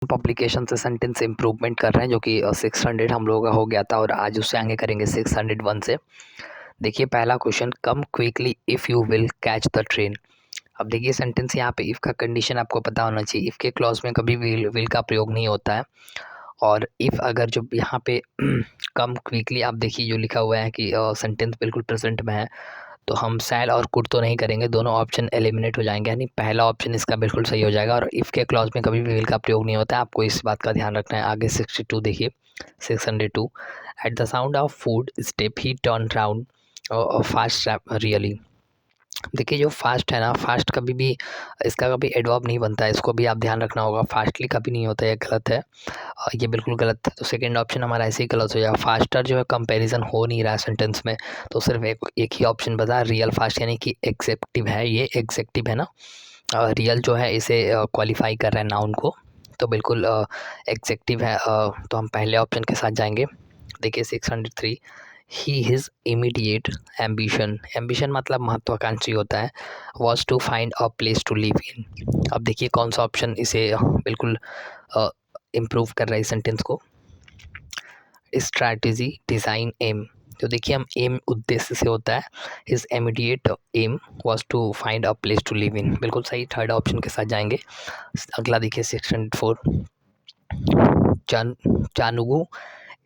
Publication से sentence improvement कर रहे हैं जो कि 600 हम लोगों का हो गया था और आज उससे आगे करेंगे 601 से। देखिए पहला question, come quickly if you will catch the train. अब देखिए सेंटेंस यहाँ पे इफ़ का कंडीशन आपको पता होना चाहिए। इफ़ के क्लॉज में कभी विल का प्रयोग नहीं होता है। और इफ़ अगर जो यहाँ पे कम क्विकली आप देखिए जो लिखा हुआ है कि सेंटेंस बिल्कुल प्रेजेंट में है, तो हम सैल और कुड तो नहीं करेंगे, दोनों ऑप्शन एलिमिनेट हो जाएंगे, यानी पहला ऑप्शन इसका बिल्कुल सही हो जाएगा। और इफ़ के क्लॉज में कभी भी विल का प्रयोग नहीं होता है, आपको इस बात का ध्यान रखना है। आगे 62 देखिए, 602, at the sound of food step he turn round fast really. देखिए जो फास्ट है ना, फास्ट कभी भी इसका कभी एडवर्ब नहीं बनता है, इसको भी आप ध्यान रखना होगा। फास्टली कभी नहीं होता है, ये गलत है, ये बिल्कुल गलत है। तो सेकंड ऑप्शन हमारा ऐसे ही गलत हो जाएगा। फास्टर जो है कंपैरिजन हो नहीं रहा है सेंटेंस में, तो सिर्फ एक ही ऑप्शन बता, रियल फास्ट, यानी कि एग्जेक्टिव है, ये एग्जेक्टिव है ना। रियल जो है इसे क्वालिफाई कर रहा है नाउन को, तो बिल्कुल एग्जेक्टिव है। तो हम पहले ऑप्शन के साथ जाएंगे। देखिए 603, ही हिज इमीडिएट एम्बिशन, एम्बिशन मतलब महत्वाकांक्षी होता है, was to find a place to live in. अब देखिए कौन सा ऑप्शन इसे बिल्कुल इम्प्रूव कर रहा है सेंटेंस को। Strategy, design, aim. तो देखिए हम एम उद्देश्य से होता है, his immediate aim was to find a place to live in, बिल्कुल सही, थर्ड ऑप्शन के साथ जाएंगे। अगला देखिए 604, चानुगु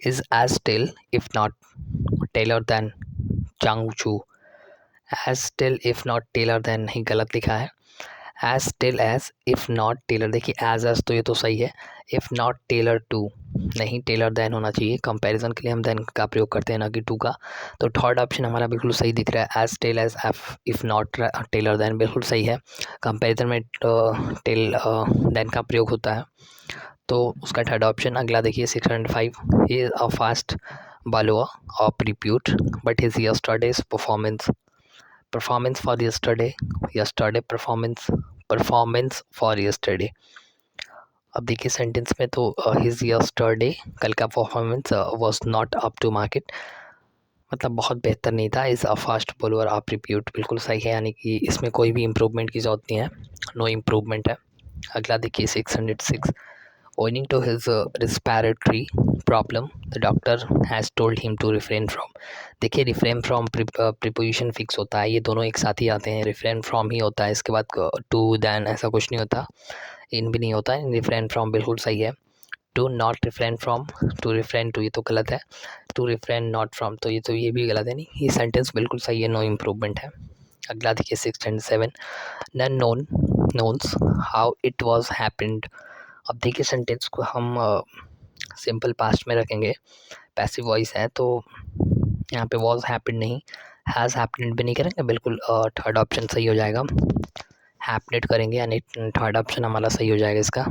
is as tall if not taller then चांगचू। As tall if not taller then नहीं, गलत लिखा है। As tall as if not taller, देखिए एज तो ये तो सही है, इफ़ नॉट टेलर टू नहीं, टेलर देन होना चाहिए। कंपैरिजन के लिए हम देन का प्रयोग करते हैं ना कि टू का। तो थर्ड ऑप्शन हमारा बिल्कुल सही दिख रहा है, as tall as if if not taller then, बिल्कुल सही है। कंपैरिजन में टेल देन का प्रयोग होता है, तो उसका थर्ड ऑप्शन। अगला देखिए 605, he is a fast bowler of repute but his yesterday's performance for yesterday performance for yesterday. अब देखिए सेंटेंस में तो हिज यस्टरडे, कल का performance, was not up to market, मतलब बहुत बेहतर नहीं था। Is a fast bowler of repute, बिल्कुल सही है, यानी कि इसमें कोई भी इम्प्रूवमेंट की ज़रूरत नहीं है, नो इम्प्रूवमेंट है। अगला देखिए 606, owing to his respiratory problem the doctor has told him to refrain from। देखिए refrain from preposition फिक्स होता है, ये दोनों एक साथ ही आते हैं, refrain from ही होता है, इसके बाद to then ऐसा कुछ नहीं होता, इन भी नहीं होता है। refrain from बिल्कुल सही है। to not refrain from, to refrain to ये तो गलत है, to refrain not from तो ये भी गलत है, नहीं, ये सेंटेंस बिल्कुल सही है, नो इम्प्रूवमेंट है। अगला देखिए 607, none knows how it was happened। अब देखिए सेंटेंस को हम सिंपल पास्ट में रखेंगे, पैसिव वॉइस है, तो यहाँ पे वॉज हैपेंड नहीं, हैज़ हैपेंड भी नहीं करेंगे, बिल्कुल थर्ड ऑप्शन सही हो जाएगा, हैपनेड करेंगे, यानी थर्ड ऑप्शन हमारा सही हो जाएगा इसका।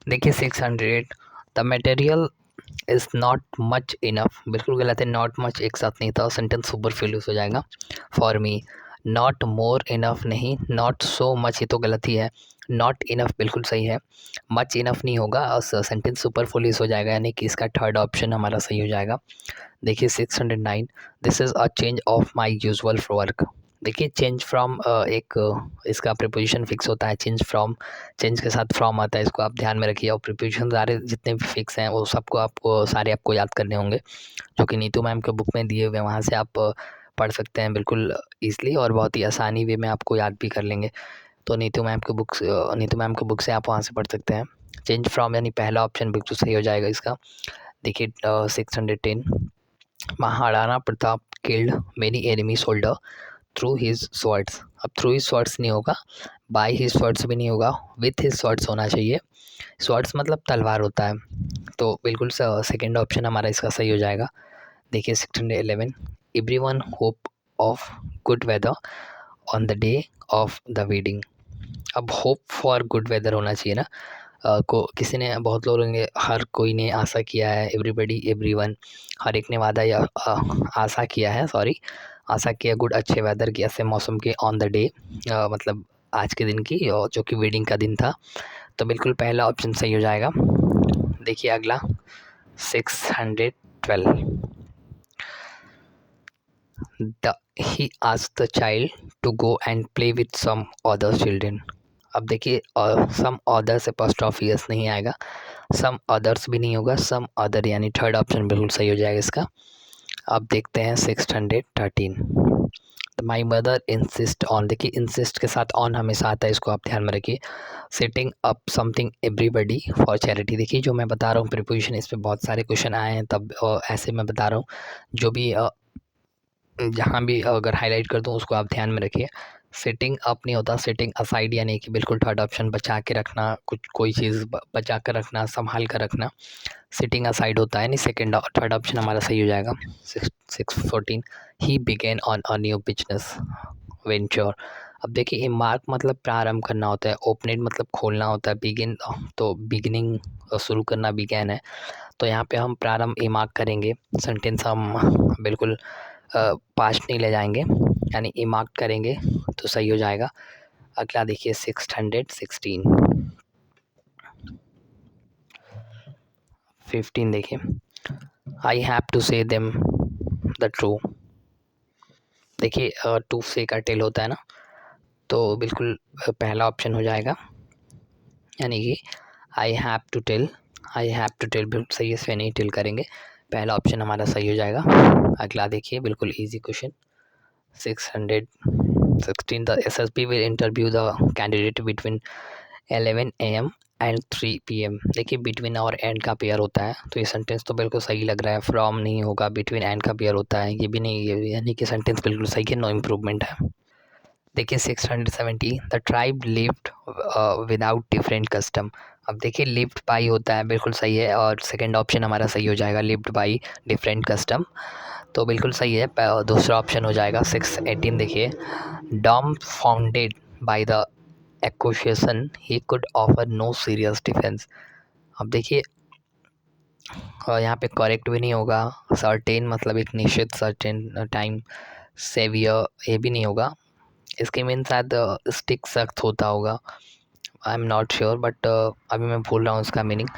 देखिए 608, the material is not much enough, बिल्कुल गलत है, नॉट मच एक साथ नहीं था, सेंटेंस सुपरफ्लूयस हो जाएगा। For me, not more enough नहीं, नॉट सो मच ये तो गलत ही है, नॉट इनफ बिल्कुल सही है, मच इनफ नहीं होगा और सेंटेंस सुपरफ्लूयस हो जाएगा, यानी कि इसका थर्ड ऑप्शन हमारा सही हो जाएगा। देखिए 609, this is a change of my usual work. देखिए चेंज फ्रॉम एक इसका प्रीपोजिशन फिक्स होता है, चेंज फ्रॉम, चेंज के साथ फ्रॉम आता है, इसको आप ध्यान में रखिए। और प्रीपोजिशन सारे जितने भी फिक्स हैं वो सबको आपको सारे आपको याद करने होंगे, जो कि नीतू मैम के बुक में दिए हुए हैं, वहाँ से आप पढ़ सकते हैं बिल्कुल ईज़िली और बहुत ही आसानी वे में आपको याद भी कर लेंगे। तो नीतू मैम के बुक से आप वहाँ से पढ़ सकते हैं। चेंज फ्रॉम यानी पहला ऑप्शन बिल्कुल सही हो जाएगा इसका। देखिए 610, Maharana Pratap killed many enemy soldier through his swords. अब थ्रू हिज स्वर्ड्स नहीं होगा, बाय हिज स्वर्ड्स भी नहीं होगा, विथ हिज स्वर्ड्स होना चाहिए। स्वर्ड्स मतलब तलवार होता है, तो बिल्कुल सेकेंड ऑप्शन हमारा इसका सही हो जाएगा। देखिए 611, everyone hope of good weather on the day of the wedding. अब होप फॉर गुड वेदर होना चाहिए ना, को किसी ने, बहुत लोगों ने, हर कोई ने आशा किया है, एवरीबडी एवरीवन, हर एक ने वादा या आशा किया है, सॉरी, आशा किया गुड अच्छे वेदर की, ऐसे मौसम के, ऑन द डे मतलब आज के दिन की, और जो कि वेडिंग का दिन था, तो बिल्कुल पहला ऑप्शन सही हो जाएगा। देखिए अगला 612, he asked the child to go and play with some other children। अब देखिए सम अदर से फर्स्ट ऑफ ईयर्स नहीं आएगा, सम अदर्स भी नहीं होगा, सम अदर यानी थर्ड ऑप्शन बिल्कुल सही हो जाएगा इसका। अब देखते हैं 613। माई मदर इंसिस्ट ऑन, देखिए इंसिस्ट के साथ ऑन हमेशा आता है, इसको आप ध्यान में रखिए। Setting up something everybody for charity, देखिए जो मैं बता रहा हूँ प्रिपोजिशन, इस पे बहुत सारे क्वेश्चन आए हैं, तब ऐसे मैं बता रहा हूँ। जो भी जहाँ भी अगर हाईलाइट कर दूँ उसको आप ध्यान में रखिए। सेटिंग अप नहीं होता, सेटिंग असाइड यानी कि बिल्कुल थर्ड ऑप्शन बचा के रखना, कुछ कोई चीज़ बचा कर रखना, संभाल कर रखना, सिटिंग असाइड होता है। नहीं, सेकंड और थर्ड ऑप्शन हमारा सही हो जाएगा। 614 ही begin on a new business venture. अब देखिए मार्क मतलब प्रारंभ करना होता है, ओपनेट मतलब खोलना होता है, बिगिन तो बिगिनिंग शुरू करना बिगैन है। तो यहाँ पे हम प्रारंभ मार्क करेंगे, सेंटेंस हम बिल्कुल पास्ट नहीं ले जाएंगे, यानी मार्क करेंगे तो सही हो जाएगा। अगला देखिए 616 15 देखिए, आई हैव टू से देम द ट्रू। देखिए टू से का टेल होता है ना, तो बिल्कुल पहला ऑप्शन हो जाएगा, यानी कि I have to tell, I have to tell बिल्कुल सही है, इसमें नहीं टेल करेंगे, पहला ऑप्शन हमारा सही हो जाएगा। अगला देखिए बिल्कुल easy question 616 the SSB will interview the candidate between 11 AM and 3 PM। देखिए बिटवीन और एंड का पेयर होता है, तो ये सेंटेंस तो बिल्कुल सही लग रहा है। फ्रॉम नहीं होगा, बिटवीन एंड का पेयर होता है, ये भी नहीं, ये यानी कि सेंटेंस बिल्कुल सही है, नो इम्प्रूवमेंट है। देखिए 670 the tribe lived without different custom. अब देखिए लिव्ड बाई होता है, बिल्कुल सही है, और सेकंड ऑप्शन हमारा सही हो जाएगा, लिव्ड बाई डिफरेंट कस्टम, तो बिल्कुल सही है, दूसरा ऑप्शन हो जाएगा। 618 देखिए, dumbfounded by the accusation he could offer no serious defence. अब देखिए यहाँ पे करेक्ट भी नहीं होगा, सर्टेन मतलब एक निश्चित, सर्टेन टाइम, सेवियर ये भी नहीं होगा, इसके मीन शायद स्टिक सख्त होता होगा, I am not sure, but अभी मैं भूल रहा हूँ उसका मीनिंग।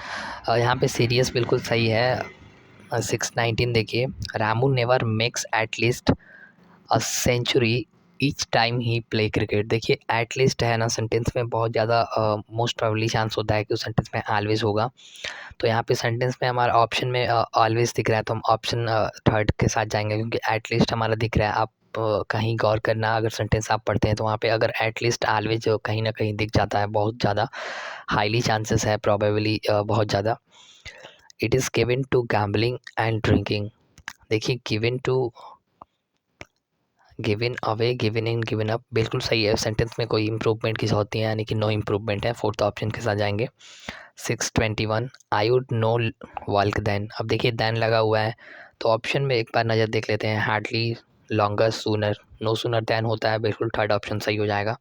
यहाँ पे सीरियस बिल्कुल सही है। 619 देखिए, Ramu never makes at least a century each time he play cricket. देखिए एटलीस्ट है ना, सेंटेंस में बहुत ज़्यादा मोस्ट प्रोबेबली चांस होता है कि उस सेंटेंस में ऑलवेज होगा, तो यहाँ पे सेंटेंस में हमारा ऑप्शन में ऑलवेज दिख रहा है, तो हम ऑप्शन थर्ड के साथ जाएंगे, क्योंकि एटलीस्ट हमारा दिख रहा है। आप कहीं गौर करना, अगर सेंटेंस आप पढ़ते हैं तो वहाँ पे अगर एटलीस्ट ऑलवेज कहीं ना कहीं दिख जाता है, बहुत ज़्यादा हाईली चांसेस है, प्रोबेबली बहुत ज़्यादा। It is given to gambling and drinking. देखिए given to, given away, given in, given up बिल्कुल सही है, सेंटेंस में कोई इंप्रूवमेंट की होती है, यानी कि नो इम्प्रूवमेंट है, फोर्थ ऑप्शन के साथ जाएंगे। 621 I would no walk than. अब देखिए दैन लगा हुआ है, तो ऑप्शन में एक बार नज़र देख लेते हैं। Hardly, longer, sooner, no sooner than होता है, बिल्कुल थर्ड ऑप्शन सही हो जाएगा,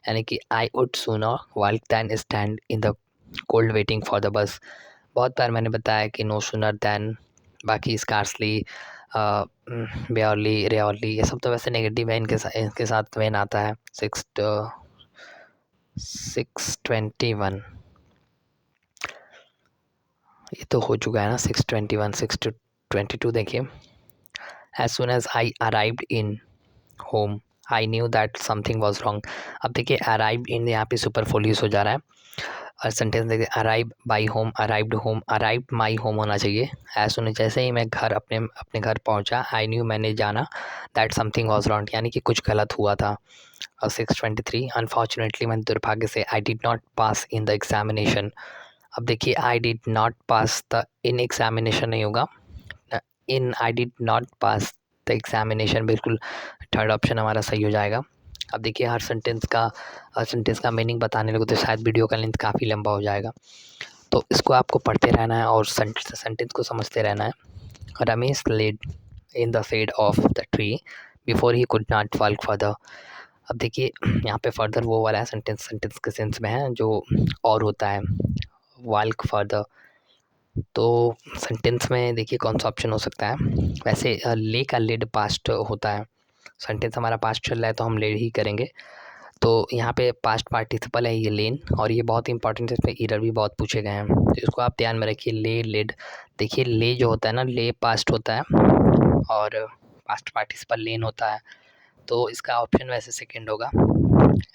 यानी कि I would sooner walk than stand in the cold waiting for the bus. बहुत बार मैंने बताया कि नो सूनर दैन, बाकी स्कार्सली, बेयरली, रेयरली ये सब तो वैसे नेगेटिव है, इनके साथ वेन आता है। 621 ये तो हो चुका है ना। 621 622 देखिए, as soon as I arrived in home I knew that something was wrong. अब देखिए अराइव्ड इन यहाँ पे सुपरफोलियस हो जा रहा है, और सेंटेंस देखिए arrive by home, arrived home, arrived my home होना चाहिए। एज सुन, जैसे ही मैं घर अपने घर पहुंचा, आई न्यू मैंने जाना, दैट समथिंग वॉज रॉन्ग यानी कि कुछ गलत हुआ था। और 623 अनफॉर्चुनेटली, मैं दुर्भाग्य से, I did not pass in the examination. अब देखिए I did not pass, the in examination नहीं होगा, in I did not pass the examination, बिल्कुल थर्ड ऑप्शन हमारा सही हो जाएगा। अब देखिए हर सेंटेंस का मीनिंग बताने लगो तो शायद वीडियो का लेंथ काफ़ी लंबा हो जाएगा, तो इसको आपको पढ़ते रहना है और सेंटेंस को समझते रहना है। Ramesh laid in the shade of the tree before he could not walk further. अब देखिए यहाँ पे फर्दर वो वाला है, सेंटेंस के सेंस में है जो और होता है, वॉक फर्दर, तो सेंटेंस में देखिए कौन सा ऑप्शन हो सकता है। वैसे ले का लेड पास्ट होता है, सेंटेंस हमारा पास्ट चल रहा है तो हम लेड ही करेंगे, तो यहाँ पे पास्ट पार्टिसिपल है ये लेन, और ये बहुत इंपॉर्टेंट है, इसमें एरर भी बहुत पूछे गए हैं, तो इसको आप ध्यान में रखिए। ले, लेड, देखिए ले जो होता है ना, ले पास्ट होता है और पास्ट पार्टिसिपल लेन होता है, तो इसका ऑप्शन वैसे सेकंड होगा।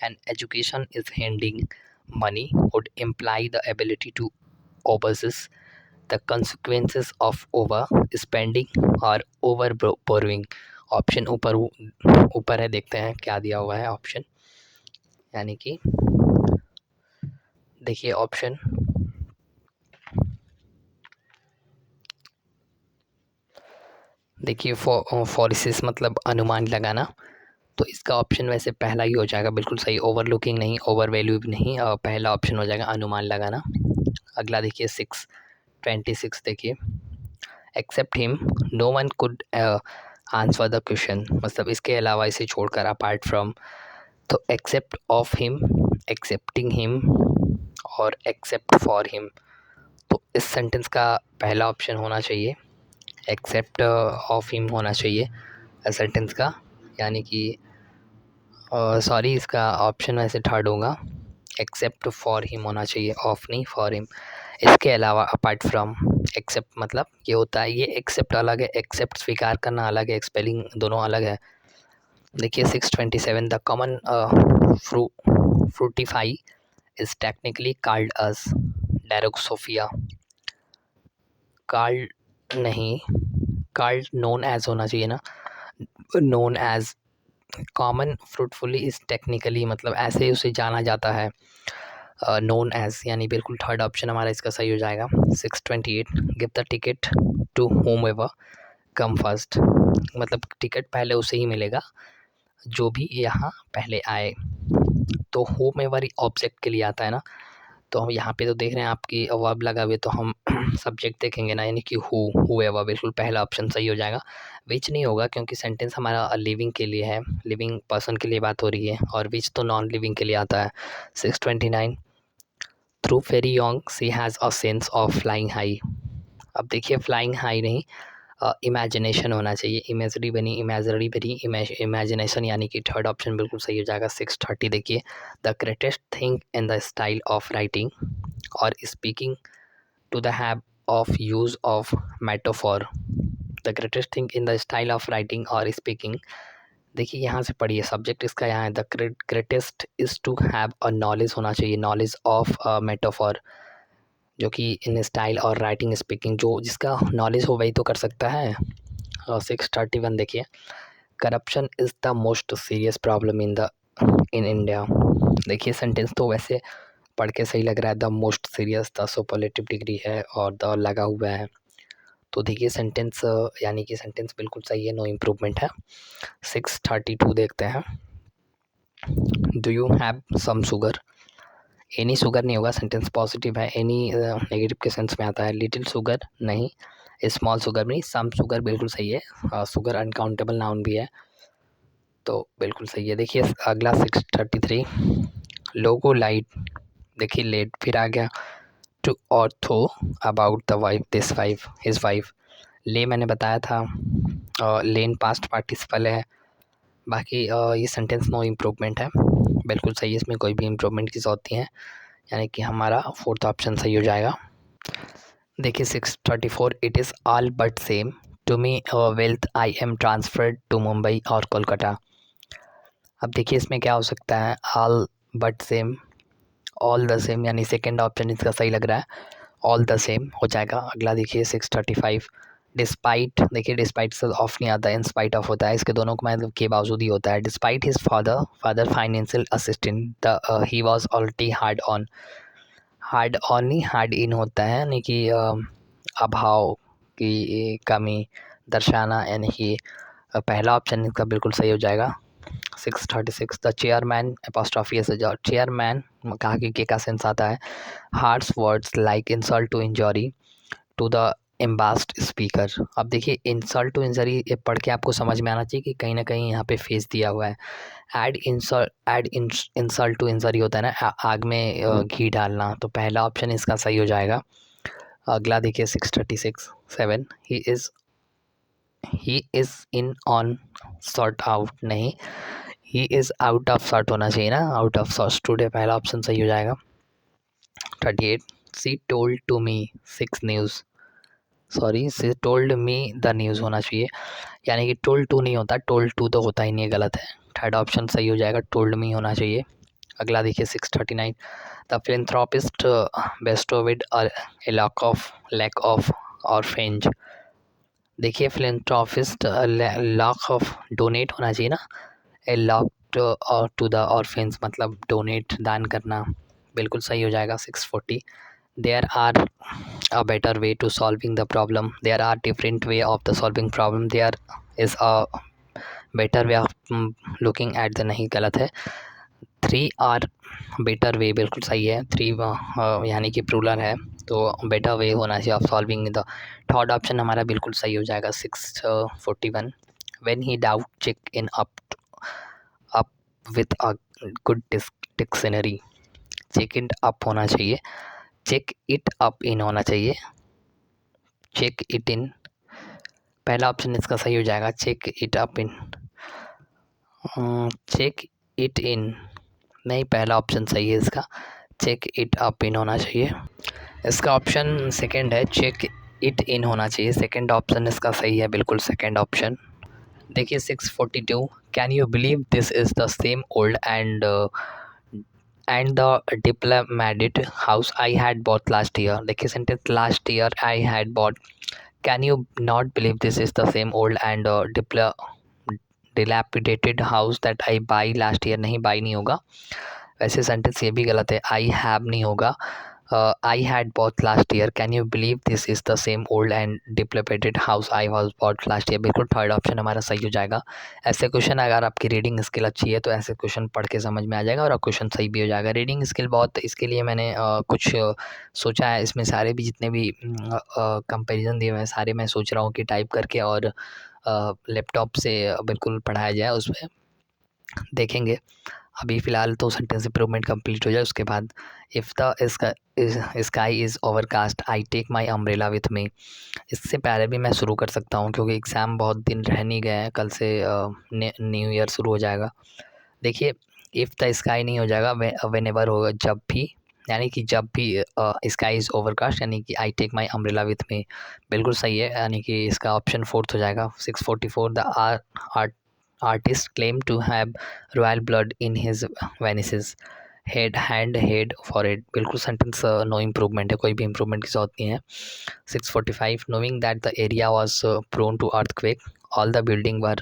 An education is handing money would imply the ability to overseas the consequences of over spending और over borrowing। ऑप्शन ऊपर है, देखते हैं क्या दिया हुआ है ऑप्शन। यानी कि देखिए ऑप्शन, देखिए फोरिसिस मतलब अनुमान लगाना, तो इसका ऑप्शन वैसे पहला ही हो जाएगा, बिल्कुल सही। ओवरलुकिंग नहीं, ओवर वैल्यू भी नहीं, पहला ऑप्शन हो जाएगा अनुमान लगाना। अगला देखिए 626, देखिए except him no one could answer the question, मतलब इसके अलावा इसे छोड़कर, अपार्ट फ्रॉम। तो except of him, excepting him और एक्सेप्ट फॉर हिम, तो इस सेंटेंस का पहला ऑप्शन होना चाहिए, एक्सेप्ट ऑफ हिम होना चाहिए सेंटेंस का, यानी कि सॉरी इसका ऑप्शन वैसे थर्ड होगा, एक्सेप्ट फॉर हिम होना चाहिए, ऑफ नहीं फॉर हिम। इसके अलावा अपार्ट फ्रॉम, एक्सेप्ट मतलब ये होता है, ये एक्सेप्ट अलग है, एक्सेप्ट स्वीकार करना अलग है, स्पेलिंग दोनों अलग है। देखिए 627 the common fruit fly is technically called as Drosophila, called नहीं, कॉल्ड नोन एज होना चाहिए ना, known as. Common fruit fly is technically मतलब ऐसे उसे जाना जाता है, नोन एज, यानी बिल्कुल थर्ड ऑप्शन हमारा इसका सही हो जाएगा। 628 give the ticket to whomever come first, मतलब टिकट पहले उसे ही मिलेगा जो भी यहाँ पहले आए। तो होम एवर ऑब्जेक्ट के लिए आता है ना, तो हम यहाँ पे तो देख रहे हैं आपकी वर्ब लगा हुए, तो हम सब्जेक्ट देखेंगे ना, यानी कि हु एवर, बिल्कुल पहला ऑप्शन सही हो जाएगा। विच नहीं होगा क्योंकि सेंटेंस हमारा लिविंग के लिए है, लिविंग पर्सन के लिए बात हो रही है, और विच तो नॉन लिविंग के लिए आता है। 629 through very young she has a sense of flying high, अब देखिए फ्लाइंग हाई नहीं, इमेजिनेशन होना चाहिए, इमेजरी बनी, इमेजरी बनी, इमेजिनेशन, यानी कि थर्ड ऑप्शन बिल्कुल सही हो जाएगा। 630 देखिए the greatest thing in the style of writing और speaking to the have of use of metaphor, the greatest thing in the style of writing और स्पीकिंग, देखिए यहाँ से पढ़िए, सब्जेक्ट इसका यहाँ है, the greatest is to have a knowledge होना चाहिए, नॉलेज ऑफ मेटाफॉर, जो कि इन स्टाइल और राइटिंग स्पीकिंग, जो जिसका नॉलेज हो वही तो कर सकता है। 631 देखिए corruption is the most serious problem in India, देखिए सेंटेंस तो वैसे पढ़ के सही लग रहा है, the most serious, the superlative degree है और द लगा हुआ है, तो देखिए सेंटेंस यानी कि सेंटेंस बिल्कुल सही है, नो इम्प्रूवमेंट है। 632 देखते हैं do you have some sugar, any sugar नहीं होगा, सेंटेंस पॉजिटिव है, एनी नेगेटिव के सेंस में आता है, लिटिल शुगर नहीं, स्मॉल शुगर नहीं, सम शुगर बिल्कुल सही है, शुगर अनकाउंटेबल नाउन भी है, तो बिल्कुल सही है। देखिए अगला 633 लोगो लाइट, देखिए लेट फिर आ गया, to ortho about the wife this wife his wife, ले मैंने बताया था, लेन पास्ट पार्टिसिपल है, बाकी ये सेंटेंस नो इम्प्रूवमेंट है, बिल्कुल सही है, इसमें कोई भी इम्प्रूवमेंट की ज़रूरत नहीं है, यानी कि हमारा फोर्थ ऑप्शन सही हो जाएगा। देखिए 634 it is all but same to me wealth I am transferred to Mumbai और कोलकाता, अब देखिए इसमें क्या हो सकता है, all but same, all the same, यानी सेकेंड ऑप्शन इसका सही लग रहा है, ऑल द सेम हो जाएगा। अगला देखिए 635 डिस्पाइट, देखिए डिस्पाइट से ऑफ नहीं आता है, इन स्पाइट ऑफ होता है, इसके दोनों को मतलब के बावजूद ही होता है। Despite his father financial assistant the he was already hard on नहीं हार्ड इन होता है, यानी कि अभाव की कमी दर्शाना, यानी कि पहला ऑप्शन इसका बिल्कुल सही हो जाएगा। 636 द चेयरमैन एपोस्ट्रॉफी से चेयरमैन कहा कि का सेंस आता है, harsh words like insult to injury to the embarrassed speaker, अब देखिए इंसल्ट टू इंजरी पढ़ के आपको समझ में आना चाहिए कि कहीं ना कहीं यहाँ पे फेस दिया हुआ है, एड इंसल्ट टू इंजरी होता है ना, आग में घी डालना, तो पहला ऑप्शन इसका सही हो जाएगा। अगला देखिए 636 7 he is in on sort out नहीं, he is out of sort होना चाहिए ना, आउट ऑफ सॉर्ट टुडे, पहला ऑप्शन सही हो जाएगा। 38 she told to me 6 news, sorry she told me the news होना चाहिए, यानी कि टोल्ड टू नहीं होता, टोल्ड टू तो होता ही नहीं, गलत है, थर्ड ऑप्शन सही हो जाएगा, टोल्ड मी होना चाहिए। अगला देखिए 639, the philanthropist bestowed a lakh of orphanage. देखिए फिलैंथ्रोपिस्ट लॉक ऑफ डोनेट होना चाहिए ना, a lakh to the orphanage मतलब डोनेट दान करना, बिल्कुल सही हो जाएगा 640। There are a better way to solving the problem, there are different way of the solving problem, there is a better way of looking at the, नहीं गलत है, 3 आर बेटर वे बिल्कुल सही है, 3 यानी कि प्लूरल है तो बेटर वे होना चाहिए of solving the. Third option हमारा बिल्कुल सही हो जाएगा 641, when he doubt check in up with a good dictionary, check it up होना चाहिए, चेक इट अप इन होना चाहिए, चेक इट इन, पहला ऑप्शन इसका सही हो जाएगा, check it up in, check it in नहीं, पहला ऑप्शन सही है इसका, चेक इट अप इन होना चाहिए। इसका ऑप्शन सेकंड है, चेक इट इन होना चाहिए, सेकंड ऑप्शन इसका सही है, बिल्कुल सेकंड ऑप्शन। देखिए 642, can you believe this is the same old and the diplomatic house I had bought last year। देखिए sentence last year I had bought, can you not believe this is the same old and dilapidated house that I buy last year, नहीं buy नहीं होगा, वैसे sentence ये भी गलत है, I have नहीं होगा, I had bought last year, can you believe this is the same old and dilapidated house I was bought last year, बिल्कुल थर्ड ऑप्शन हमारा सही हो जाएगा। ऐसे क्वेश्चन अगर आपकी रीडिंग स्किल अच्छी है तो ऐसे क्वेश्चन पढ़ के समझ में आ जाएगा और आप क्वेश्चन सही भी हो जाएगा। रीडिंग स्किल बहुत, इसके लिए मैंने कुछ सोचा है, इसमें सारे भी जितने भी कंपैरिजन दिए हुए हैं सारे मैं सोच रहा हूँ कि टाइप करके और लैपटॉप से बिल्कुल पढ़ाया जाए, उस पर देखेंगे। अभी फ़िलहाल तो सेंटेंस इम्प्रूवमेंट कंप्लीट हो जाए उसके बाद, if the sky is overcast I take my umbrella with me, इससे पहले भी मैं शुरू कर सकता हूँ क्योंकि एग्ज़ाम बहुत दिन रह नहीं गए हैं, कल से न्यू ईयर शुरू हो जाएगा। देखिए इफ़ द स्काई नहीं हो जाएगा, वेन एवर होगा, जब भी, यानी कि जब भी स्काई इज़ ओवरकास्ट यानी कि I take my umbrella with me, बिल्कुल सही है, यानी कि इसका ऑप्शन फोर्थ हो जाएगा। 644, the artist claimed to have royal blood in his Venice's head forehead, बिल्कुल सेंटेंस नो इम्प्रूवमेंट है, कोई भी इम्प्रूवमेंट की जरूरत नहीं है। 645, knowing that the area was prone to earthquake, all the building were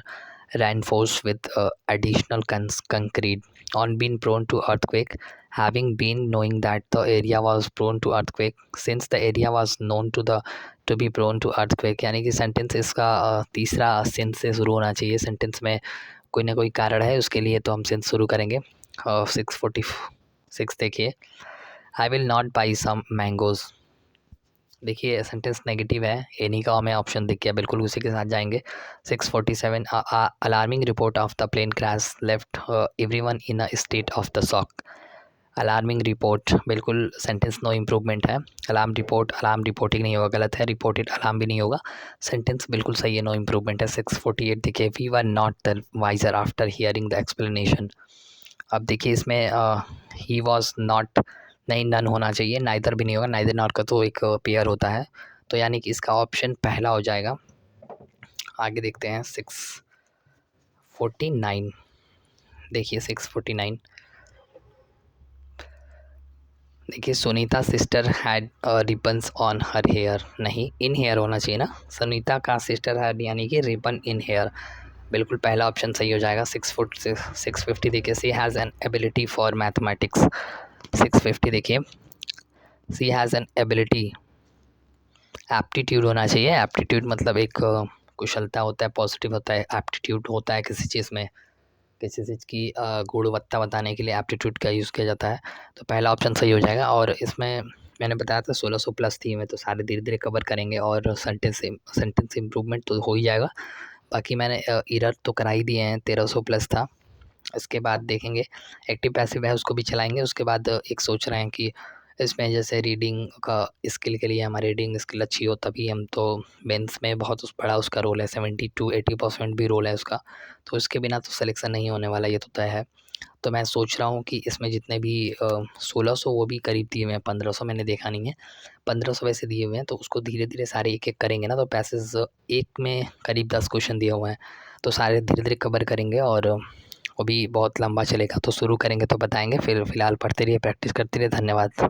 reinforced with additional concrete, on being prone to earthquake, having been knowing that the area was prone to earthquake, since the area was known to be prone to earthquake, यानी कि sentence इसका तीसरा sense से शुरू होना चाहिए, sentence में कोई ना कोई कारण है उसके लिए, तो हम सेंस शुरू करेंगे। 646 देखिए, I will not buy some mangoes, देखिए सेंटेंस नेगेटिव है, ए नहीं का हमें ऑप्शन दिख गया, बिल्कुल उसी के साथ जाएंगे। 647, alarming report of the plane crash left everyone in a state of the shock, alarming report बिल्कुल सेंटेंस नो इम्प्रूवमेंट है, अलार्म रिपोर्टिंग नहीं होगा, गलत है, रिपोर्टेड अलार्म भी नहीं होगा, सेंटेंस बिल्कुल सही है, नो इम्प्रूवमेंट है। 648 देखिए, we were not the wiser after hearing the explanation, अब देखिए इसमें ही वॉज नॉट नहीं, नन होना चाहिए, नाइदर भी नहीं होगा, नाइदर नॉट का तो एक पेयर होता है, तो यानी कि इसका ऑप्शन पहला हो जाएगा। आगे देखते हैं 649, देखिए 649, देखिए Sunita sister had ribbons on her hair, नहीं इन हेयर होना चाहिए ना, सुनीता का सिस्टर हैड यानी कि रिबन इन हेयर, बिल्कुल पहला ऑप्शन सही हो जाएगा। 650 देखिए, she has an ability for mathematics, 650 देखिए, she has an ability, aptitude होना चाहिए, एप्टीट्यूड मतलब एक कुशलता होता है, पॉजिटिव होता है, एप्टीट्यूड होता है किसी चीज़ में, किसी चीज़ की गुणवत्ता बताने के लिए एप्टीट्यूड का यूज़ किया जाता है, तो पहला ऑप्शन सही हो जाएगा। और इसमें मैंने बताया था 1600 प्लस थी में, तो सारे धीरे धीरे कवर करेंगे और सेंटेंस इम्प्रूवमेंट तो हो ही जाएगा, बाकी मैंने एरर तो करा ही दिए हैं, 1300 प्लस था। इसके बाद देखेंगे एक्टिव पैसिव है उसको भी चलाएंगे, उसके बाद एक सोच रहे हैं कि इसमें जैसे रीडिंग का स्किल के लिए हमारी रीडिंग स्किल अच्छी हो तभी हम, तो मेंस में बहुत बड़ा उसका रोल है, 70-80% भी रोल है उसका, तो इसके बिना तो सिलेक्शन नहीं होने वाला, ये तो तय है। तो मैं सोच रहा हूँ कि इसमें जितने भी 1600 वो भी करीब दिए हुए हैं, 1500 मैंने देखा नहीं है, 1500 वैसे दिए हुए हैं, तो उसको धीरे धीरे सारे एक एक करेंगे ना, तो पैसेज एक में करीब 10 क्वेश्चन दिए हुए हैं, तो सारे धीरे धीरे कवर करेंगे और वो भी बहुत लंबा चलेगा, तो शुरू करेंगे तो बताएंगे। फिर फ़िलहाल पढ़ते रहिए, प्रैक्टिस करते रहिए। धन्यवाद।